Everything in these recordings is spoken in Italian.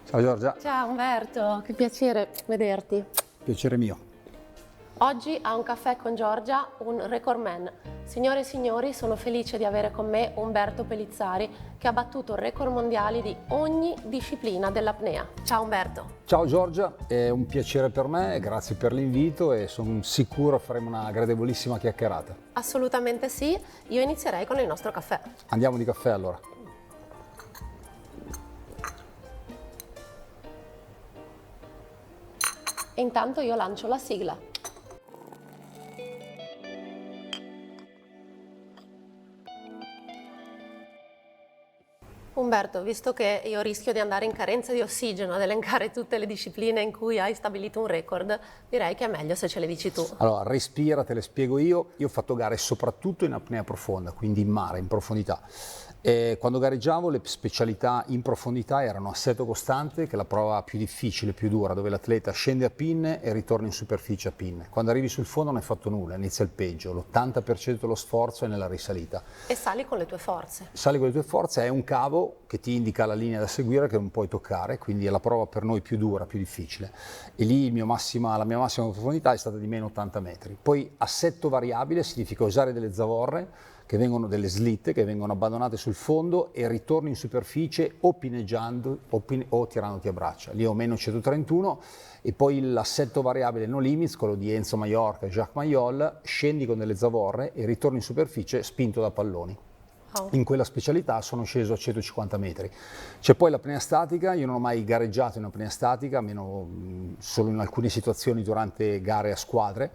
Ciao Giorgia. Ciao Umberto, che piacere vederti. Piacere mio. Oggi a Un caffè con Giorgia, un record man. Signore e signori, sono felice di avere con me Umberto Pelizzari, che ha battuto record mondiali di ogni disciplina dell'apnea. Ciao Umberto. Ciao Giorgia, è un piacere per me, grazie per l'invito e sono sicuro faremo una gradevolissima chiacchierata. Assolutamente sì, io inizierei con il nostro caffè. Andiamo di caffè allora. E intanto io lancio la sigla. Umberto, visto che io rischio di andare in carenza di ossigeno ad elencare tutte le discipline in cui hai stabilito un record, direi che è meglio se ce le dici tu. Allora, respira, te le spiego io. Io ho fatto gare soprattutto in apnea profonda, quindi in mare, in profondità. E quando gareggiavo le specialità in profondità erano assetto costante, che è la prova più difficile, più dura, dove l'atleta scende a pinne e ritorna in superficie a pinne. Quando arrivi sul fondo non hai fatto nulla, inizia il peggio, l'80% dello sforzo è nella risalita. E sali con le tue forze. Sali con le tue forze, è un cavo che ti indica la linea da seguire che non puoi toccare, quindi è la prova per noi più dura, più difficile. E lì la mia massima profondità è stata di meno 80 metri. Poi assetto variabile significa usare delle zavorre, delle slitte che vengono abbandonate sul fondo e ritorni in superficie o pineggiando o tirandoti a braccia. Lì ho meno 131 e poi l'assetto variabile no limits, quello di Enzo Maiorca e Jacques Mayol, scendi con delle zavorre e ritorni in superficie spinto da palloni. In quella specialità sono sceso a 150 metri. C'è poi l'apnea statica, io non ho mai gareggiato in apnea statica, solo in alcune situazioni durante gare a squadre,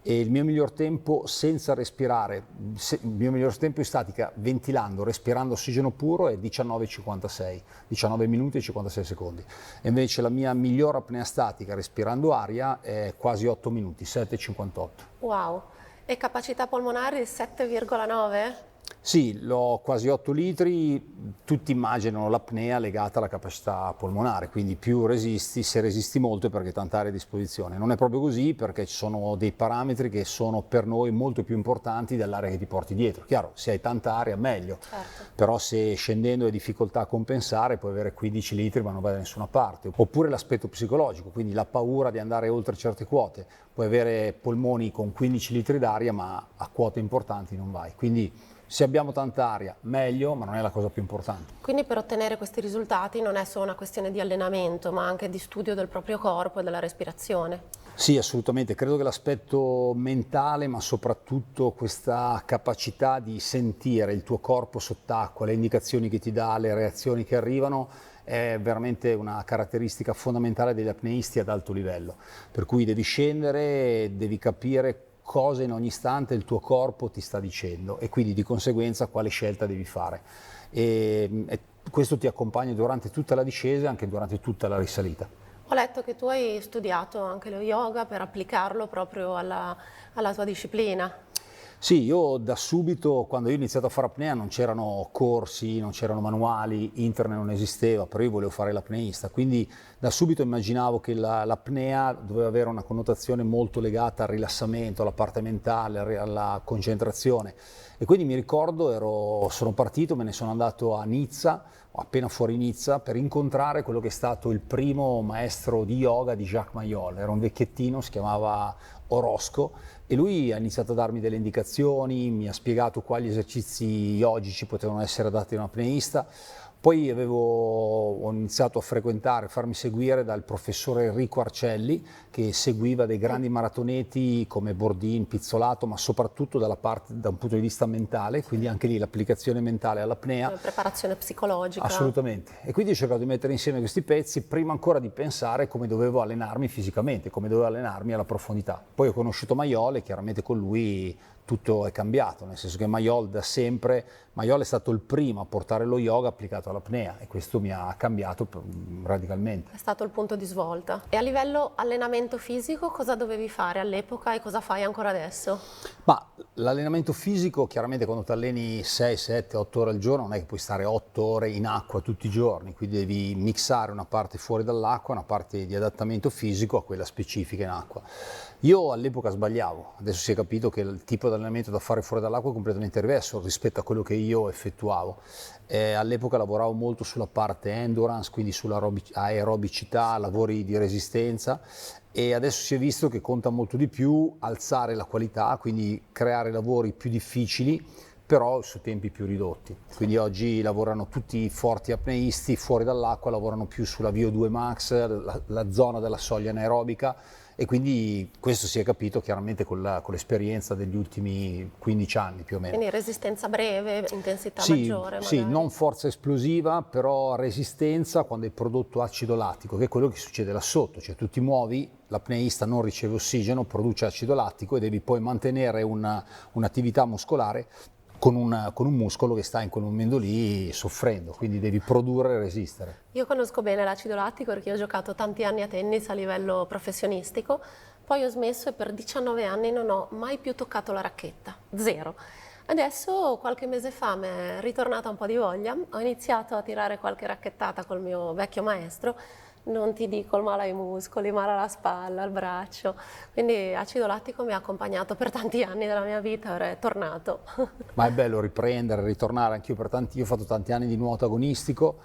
e il mio miglior tempo senza respirare, il mio miglior tempo in statica ventilando, respirando ossigeno puro è 19,56, 19 minuti e 56 secondi. E invece la mia miglior apnea statica respirando aria è quasi 8 minuti, 7,58. Wow, e capacità polmonare di 7,9? Sì, l'ho quasi 8 litri, tutti immaginano l'apnea legata alla capacità polmonare, quindi più resisti, se resisti molto è perché tanta aria a disposizione. Non è proprio così perché ci sono dei parametri che sono per noi molto più importanti dell'aria che ti porti dietro. Chiaro, se hai tanta aria meglio, Certo. però se scendendo hai difficoltà a compensare puoi avere 15 litri ma non vai da nessuna parte. Oppure l'aspetto psicologico, quindi la paura di andare oltre certe quote. Puoi avere polmoni con 15 litri d'aria ma a quote importanti non vai. Quindi se abbiamo tanta aria, meglio, ma non è la cosa più importante. Quindi per ottenere questi risultati non è solo una questione di allenamento, ma anche di studio del proprio corpo e della respirazione. Sì, assolutamente. Credo che l'aspetto mentale, ma soprattutto questa capacità di sentire il tuo corpo sott'acqua, le indicazioni che ti dà, le reazioni che arrivano, è veramente una caratteristica fondamentale degli apneisti ad alto livello. Per cui devi scendere, devi capire cosa in ogni istante il tuo corpo ti sta dicendo e quindi di conseguenza quale scelta devi fare. E questo ti accompagna durante tutta la discesa e anche durante tutta la risalita. Ho letto che tu hai studiato anche lo yoga per applicarlo proprio alla tua disciplina. Sì, io da subito, quando io ho iniziato a fare apnea, non c'erano corsi, non c'erano manuali, internet non esisteva, però io volevo fare l'apneista, quindi da subito immaginavo che l'apnea doveva avere una connotazione molto legata al rilassamento, alla parte mentale, alla concentrazione. E quindi mi ricordo, sono partito, me ne sono andato a Nizza, appena fuori Nizza, per incontrare quello che è stato il primo maestro di yoga di Jacques Mayol. Era un vecchiettino, si chiamava Orosco, e lui ha iniziato a darmi delle indicazioni, mi ha spiegato quali esercizi yogici potevano essere adatti a un apneista. Poi ho iniziato a frequentare, a farmi seguire dal professore Enrico Arcelli, che seguiva dei grandi maratoneti come Bordin, Pizzolato, ma soprattutto da un punto di vista mentale, quindi anche lì l'applicazione mentale all'apnea. Preparazione psicologica. Assolutamente. E quindi ho cercato di mettere insieme questi pezzi prima ancora di pensare come dovevo allenarmi fisicamente, come dovevo allenarmi alla profondità. Poi ho conosciuto Mayol e chiaramente con lui tutto è cambiato, nel senso che Mayol da sempre, Mayol è stato il primo a portare lo yoga applicato all'apnea e questo mi ha cambiato radicalmente. È stato il punto di svolta. E a livello allenamento fisico cosa dovevi fare all'epoca e cosa fai ancora adesso? Ma l'allenamento fisico, chiaramente quando ti alleni 6, 7, 8 ore al giorno non è che puoi stare 8 ore in acqua tutti i giorni, quindi devi mixare una parte fuori dall'acqua, una parte di adattamento fisico a quella specifica in acqua. Io all'epoca sbagliavo, adesso si è capito che il tipo di allenamento da fare fuori dall'acqua è completamente diverso rispetto a quello che io effettuavo. All'epoca lavoravo molto sulla parte endurance, quindi sulla aerobicità, lavori di resistenza, e adesso si è visto che conta molto di più alzare la qualità, quindi creare lavori più difficili, però su tempi più ridotti. Quindi oggi lavorano tutti i forti apneisti, fuori dall'acqua lavorano più sulla VO2 max, la zona della soglia anaerobica, e quindi questo si è capito chiaramente con l'esperienza degli ultimi 15 anni più o meno. Quindi resistenza breve, intensità Sì, maggiore sì, magari. non forza esplosiva, però resistenza quando hai prodotto acido lattico, che è quello che succede là sotto, cioè tu ti muovi, l'apneista non riceve ossigeno, produce acido lattico e devi poi mantenere un'attività muscolare con un muscolo che sta in quel momento lì soffrendo, quindi devi produrre e resistere. Io conosco bene l'acido lattico perché io ho giocato tanti anni a tennis a livello professionistico, poi ho smesso e per 19 anni non ho mai più toccato la racchetta, zero. Adesso qualche mese fa mi è ritornata un po' di voglia, ho iniziato a tirare qualche racchettata col mio vecchio maestro, non ti dico il male ai muscoli, male alla spalla, al braccio, quindi acido lattico mi ha accompagnato per tanti anni della mia vita, ora è tornato. Ma è bello riprendere, ritornare, anch'io io ho fatto tanti anni di nuoto agonistico,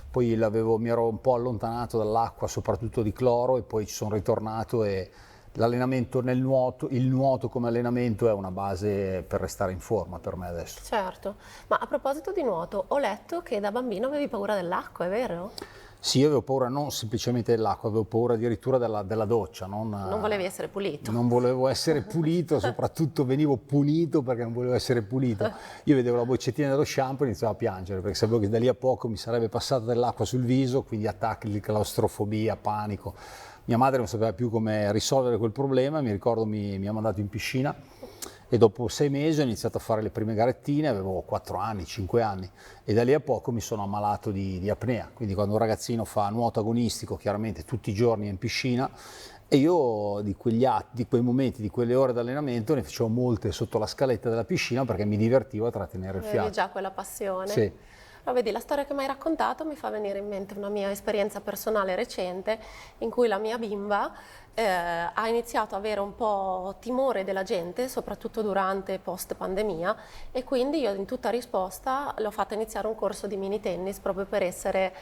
poi mi ero un po' allontanato dall'acqua, soprattutto di cloro, e poi ci sono ritornato, e l'allenamento nel nuoto, il nuoto come allenamento è una base per restare in forma per me adesso. Certo, ma a proposito di nuoto, ho letto che da bambino avevi paura dell'acqua, è vero? Sì, io avevo paura non semplicemente dell'acqua, avevo paura addirittura della doccia. Non volevi essere pulito. Non volevo essere pulito, soprattutto venivo punito perché non volevo essere pulito. Io vedevo la boccettina dello shampoo e iniziavo a piangere, perché sapevo che da lì a poco mi sarebbe passata dell'acqua sul viso, quindi attacchi di claustrofobia, panico. Mia madre non sapeva più come risolvere quel problema, mi ricordo mi ha mandato in piscina, e dopo 6 mesi ho iniziato a fare le prime garettine, avevo 4 anni, 5 anni, e da lì a poco mi sono ammalato di apnea. Quindi quando un ragazzino fa nuoto agonistico, chiaramente tutti i giorni è in piscina, e io di quei momenti, di quelle ore di allenamento ne facevo molte sotto la scaletta della piscina perché mi divertivo a trattenere il Avevi fiato. già quella passione. Sì. Però vedi, la storia che mi hai raccontato mi fa venire in mente una mia esperienza personale recente in cui la mia bimba ha iniziato ad avere un po' timore della gente, soprattutto durante e post pandemia, e quindi io in tutta risposta l'ho fatta iniziare un corso di mini tennis proprio per essere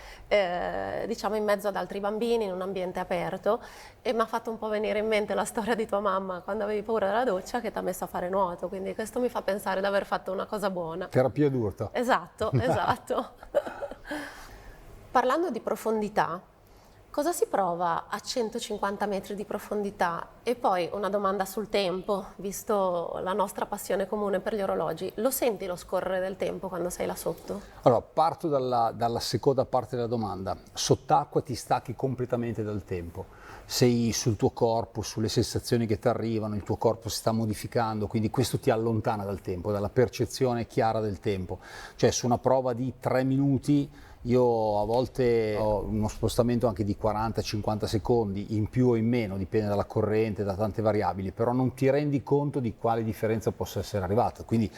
diciamo in mezzo ad altri bambini in un ambiente aperto, e mi ha fatto un po' venire in mente la storia di tua mamma quando avevi paura della doccia che ti ha messo a fare nuoto, quindi questo mi fa pensare di aver fatto una cosa buona. Terapia d'urto. Esatto, esatto. Parlando di profondità, cosa si prova a 150 metri di profondità? E poi una domanda sul tempo, visto la nostra passione comune per gli orologi, lo senti lo scorrere del tempo quando sei là sotto? Allora, parto dalla seconda parte della domanda. Sott'acqua ti stacchi completamente dal tempo. Sei sul tuo corpo, sulle sensazioni che ti arrivano, il tuo corpo si sta modificando, quindi questo ti allontana dal tempo, dalla percezione chiara del tempo. Cioè su una prova di 3 minuti io a volte ho uno spostamento anche di 40-50 secondi, in più o in meno, dipende dalla corrente, da tante variabili, però non ti rendi conto di quale differenza possa essere arrivata. Quindi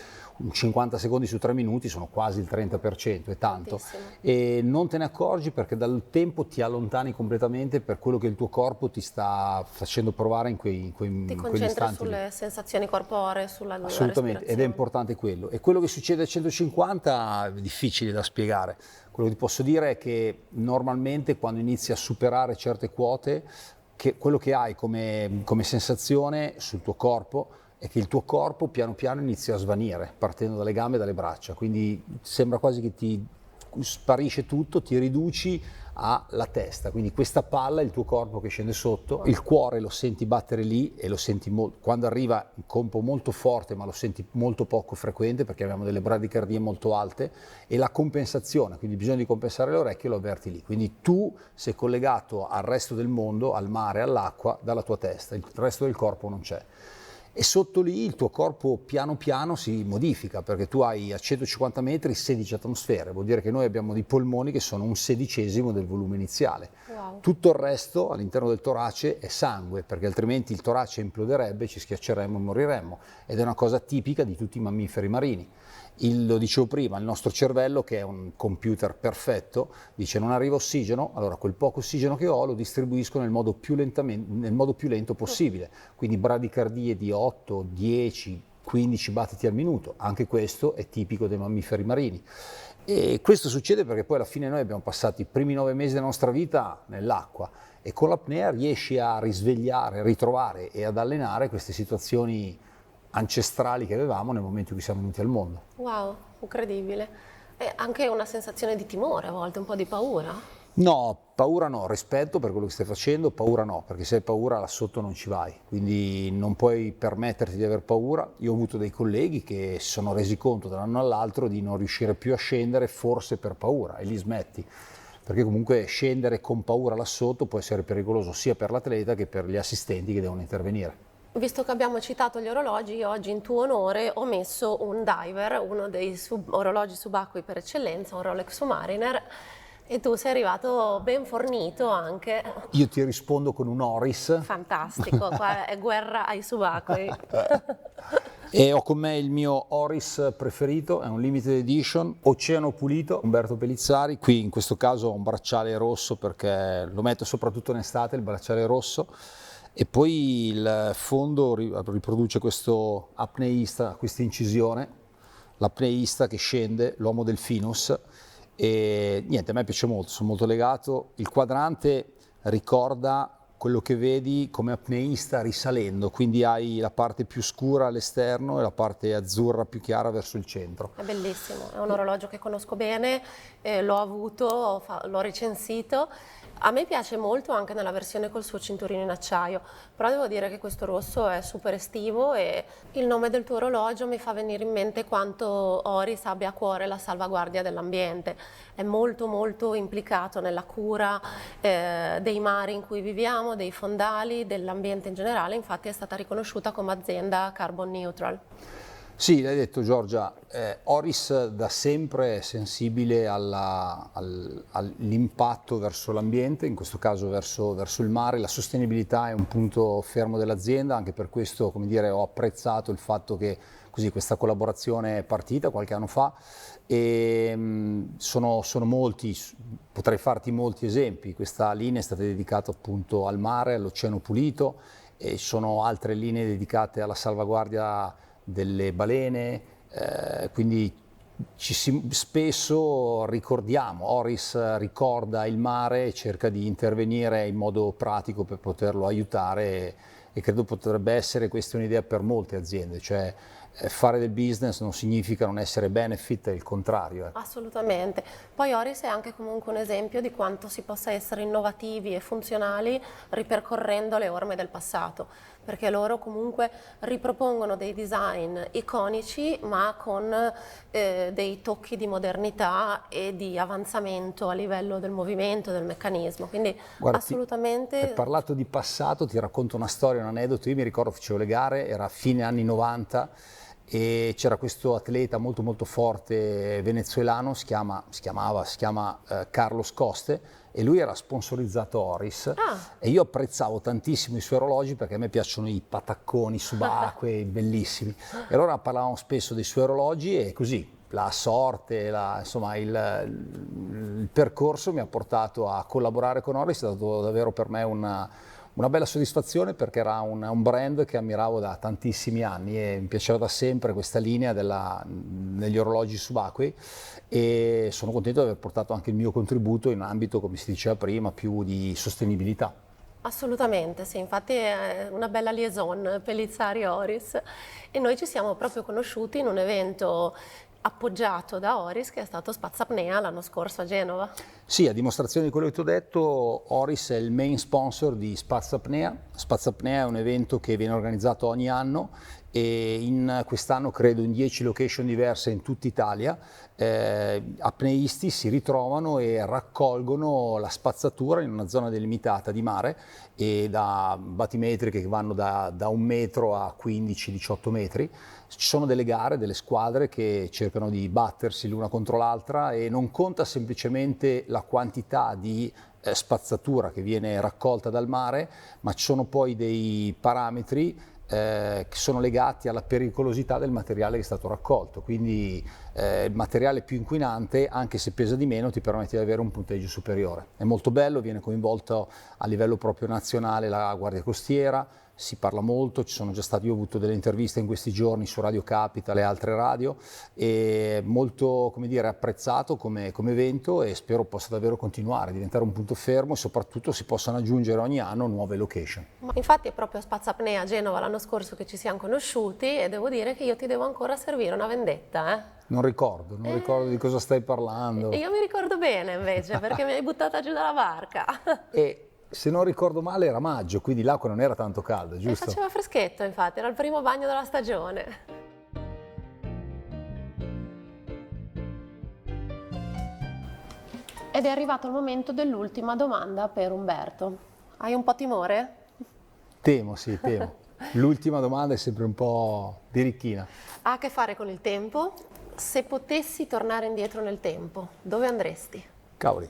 50 secondi su 3 minuti sono quasi il 30%, è tanto. Tantissimo. E non te ne accorgi perché dal tempo ti allontani completamente per quello che il tuo corpo ti sta facendo provare in quegli Ti concentri istanti lì. sulle sensazioni corporee, sulla Assolutamente, ed è respirazione. importante quello. E quello che succede a 150 è difficile da spiegare. Quello che ti posso dire è che normalmente quando inizi a superare certe quote, quello che hai come sensazione sul tuo corpo è che il tuo corpo piano piano inizia a svanire, partendo dalle gambe e dalle braccia. Quindi sembra quasi che ti sparisce tutto, ti riduci alla testa, quindi questa palla è il tuo corpo che scende sotto, il cuore lo senti battere lì e lo senti quando arriva in colpo molto forte, ma lo senti molto poco frequente perché abbiamo delle bradicardie molto alte, e la compensazione, quindi bisogno di compensare le orecchie, lo avverti lì. Quindi tu sei collegato al resto del mondo, al mare, all'acqua, dalla tua testa, il resto del corpo non c'è. E sotto lì il tuo corpo piano piano si modifica, perché tu hai a 150 metri 16 atmosfere, vuol dire che noi abbiamo dei polmoni che sono 1/16 del volume iniziale. Wow. Tutto il resto all'interno del torace è sangue, perché altrimenti il torace imploderebbe, ci schiacceremmo e moriremmo, ed è una cosa tipica di tutti i mammiferi marini. Lo dicevo prima, il nostro cervello, che è un computer perfetto, dice non arriva ossigeno, allora quel poco ossigeno che ho lo distribuisco nel modo più lento possibile, quindi bradicardie di 8, 10, 15 battiti al minuto, anche questo è tipico dei mammiferi marini. E questo succede perché poi alla fine noi abbiamo passato i primi 9 mesi della nostra vita nell'acqua e con l'apnea riesci a risvegliare, a ritrovare e ad allenare queste situazioni ancestrali che avevamo nel momento in cui siamo venuti al mondo. Wow, incredibile. E anche una sensazione di timore a volte, un po' di paura. No, paura no, rispetto per quello che stai facendo, paura no, perché se hai paura là sotto non ci vai, quindi non puoi permetterti di aver paura. Io ho avuto dei colleghi che si sono resi conto da un anno all'altro di non riuscire più a scendere, forse per paura, e li smetti, perché comunque scendere con paura là sotto può essere pericoloso sia per l'atleta che per gli assistenti che devono intervenire. Visto che abbiamo citato gli orologi, io oggi in tuo onore ho messo un diver, uno dei orologi subacquei per eccellenza, un Rolex Submariner, e tu sei arrivato ben fornito anche. Io ti rispondo con un Oris. Fantastico, qua è guerra ai subacquei. E ho con me il mio Oris preferito, è un limited edition, Oceano Pulito, Umberto Pellizzari. Qui in questo caso ho un bracciale rosso perché lo metto soprattutto in estate, il bracciale rosso. E poi il fondo riproduce questo apneista, questa incisione, l'apneista che scende, l'Homo delfinus, e niente, a me piace molto, sono molto legato. Il quadrante ricorda quello che vedi come apneista risalendo, quindi hai la parte più scura all'esterno e la parte azzurra più chiara verso il centro. È bellissimo, è un orologio che conosco bene, l'ho avuto, l'ho recensito. A me piace molto anche nella versione col suo cinturino in acciaio, però devo dire che questo rosso è super estivo e il nome del tuo orologio mi fa venire in mente quanto Oris abbia a cuore la salvaguardia dell'ambiente. È molto molto implicato nella cura dei mari in cui viviamo, dei fondali, dell'ambiente in generale, infatti è stata riconosciuta come azienda carbon neutral. Sì, l'hai detto Giorgia, Oris da sempre è sensibile all'impatto verso l'ambiente, in questo caso verso il mare. La sostenibilità è un punto fermo dell'azienda, anche per questo, come dire, ho apprezzato il fatto che così questa collaborazione è partita qualche anno fa e sono molti, potrei farti molti esempi. Questa linea è stata dedicata appunto al mare, all'oceano pulito, e ci sono altre linee dedicate alla salvaguardia delle balene, quindi spesso ricordiamo, Oris ricorda il mare e cerca di intervenire in modo pratico per poterlo aiutare e credo potrebbe essere questa un'idea per molte aziende, cioè fare del business non significa non essere benefit, è il contrario. Assolutamente. Poi Oris è anche comunque un esempio di quanto si possa essere innovativi e funzionali ripercorrendo le orme del passato, perché loro comunque ripropongono dei design iconici ma con dei tocchi di modernità e di avanzamento a livello del movimento, del meccanismo, quindi Guarda, assolutamente... Hai parlato di passato, ti racconto una storia, un aneddoto. Io mi ricordo, facevo le gare, era fine anni 90 e c'era questo atleta molto molto forte venezuelano, si chiama Carlos Coste, e lui era sponsorizzato Oris e io apprezzavo tantissimo i suoi orologi perché a me piacciono i patacconi subacquei bellissimi, e allora parlavamo spesso dei suoi orologi e così la sorte, insomma il percorso mi ha portato a collaborare con Oris. È stato davvero per me una bella soddisfazione perché era un brand che ammiravo da tantissimi anni e mi piaceva da sempre questa linea negli orologi subacquei, e sono contento di aver portato anche il mio contributo in ambito, come si diceva prima, più di sostenibilità. Assolutamente, sì, infatti è una bella liaison Pellizzari-Oris, e noi ci siamo proprio conosciuti in un evento appoggiato da Oris che è stato Spazapnea l'anno scorso a Genova. Sì, a dimostrazione di quello che ti ho detto, Oris è il main sponsor di Spazapnea. Spazapnea è un evento che viene organizzato ogni anno e quest'anno credo in 10 location diverse in tutta Italia. Apneisti si ritrovano e raccolgono la spazzatura in una zona delimitata di mare e da batimetriche che vanno da 1 metro a 15-18 metri. Ci sono delle gare, delle squadre che cercano di battersi l'una contro l'altra e non conta semplicemente la quantità di spazzatura che viene raccolta dal mare, ma ci sono poi dei parametri che sono legati alla pericolosità del materiale che è stato raccolto, quindi il materiale più inquinante, anche se pesa di meno, ti permette di avere un punteggio superiore. È molto bello, viene coinvolto a livello proprio nazionale la Guardia Costiera, si parla molto, io ho avuto delle interviste in questi giorni su Radio Capital e altre radio, e molto, come dire, apprezzato come evento, e spero possa davvero continuare, diventare un punto fermo e soprattutto si possano aggiungere ogni anno nuove location. Infatti è proprio a Spazapnea a Genova l'anno scorso che ci siamo conosciuti e devo dire che io ti devo ancora servire una vendetta, Non ricordo di cosa stai parlando. E io mi ricordo bene invece, perché mi hai buttata giù dalla barca. E se non ricordo male era maggio, quindi l'acqua non era tanto calda, giusto? E faceva freschetto, infatti, era il primo bagno della stagione. Ed è arrivato il momento dell'ultima domanda per Umberto. Hai un po' timore? Temo. L'ultima domanda è sempre un po' birichina. Ha a che fare con il tempo. Se potessi tornare indietro nel tempo, dove andresti? Cavoli,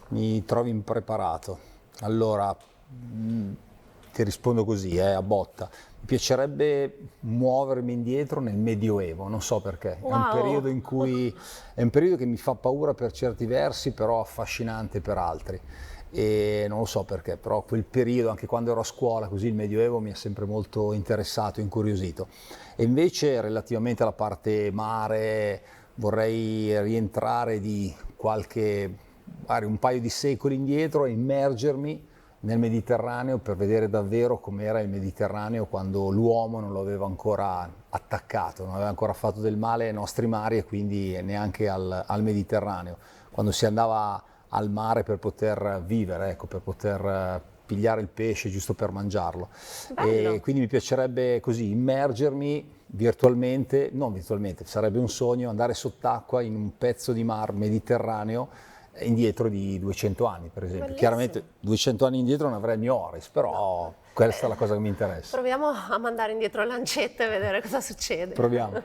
mi trovi impreparato. Allora, ti rispondo così, a botta. Mi piacerebbe muovermi indietro nel Medioevo, non so perché. Wow. È un periodo che mi fa paura per certi versi, però affascinante per altri. E non lo so perché, però quel periodo, anche quando ero a scuola, così il Medioevo mi ha sempre molto interessato, incuriosito. E invece relativamente alla parte mare vorrei rientrare di magari un paio di secoli indietro e immergermi nel Mediterraneo per vedere davvero com'era il Mediterraneo quando l'uomo non lo aveva ancora attaccato, non aveva ancora fatto del male ai nostri mari e quindi neanche al Mediterraneo, quando si andava al mare per poter vivere, ecco, per poter pigliare il pesce giusto per mangiarlo. Bello. E quindi mi piacerebbe così immergermi non virtualmente, sarebbe un sogno andare sott'acqua in un pezzo di mar Mediterraneo indietro di 200 anni, per esempio. Bellissimo. Chiaramente 200 anni indietro non avrei il mio Oris, però questa è la cosa che mi interessa. Proviamo a mandare indietro le lancette e vedere cosa succede. Proviamo.